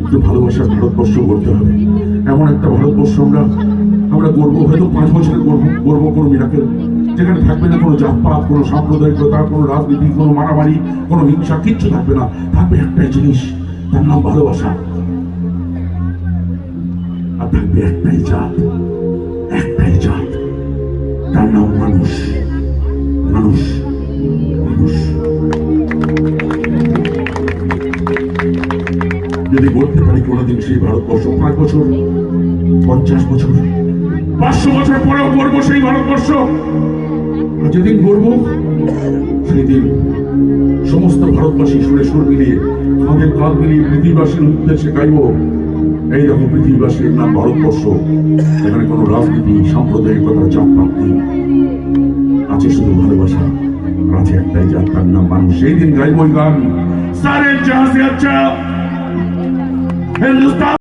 একটু ভালোবাসার ভারতবর্ষ করতে হবে। এমন একটা ভারতবর্ষ আমরা গর্ব, হয়তো 5 বছরের গর্ব কোনো মিরাকেল, যেখানে থাকবে না কোনো জাতপাত, কোনো সাম্প্রদায়িকতা, কোনো রাজনীতি, কোনো মারামারি, কোনো হিংসা, কিচ্ছু থাকবে না। থাকবে একটাই জিনিস, তার নাম ভালোবাসা। আর থাকবে একটাই জাত, তার নাম মানুষ। মানুষ মানুষ যদি বলতে পারি কোনোদিন সেই ভারতবর্ষ 5 বছর, 50 বছর, 500 বছর পরেও গর্ব সেই ভারতবর্ষ। আর যেদিন গর্ব, সেই দিন সমস্ত ভারতবাসী সুরে সুর মিলিয়ে, আমাদের কাল মিলিয়ে পৃথিবীবাসীর উদ্দেশ্যে গাইব, এইরকম পৃথিবীবাসীর নাম ভারতবর্ষ। এখানে কোনো রাজনীতি, সাম্প্রদায়িকতা, জাতপাত নেই, আছে শুধু ভালোবাসা। আছে একটাই জাত, তার নাম মানুষ। সেই দিন গাইব ওই গান, সারে জাহাঁ সে আচ্ছা হিন্দুস্তান।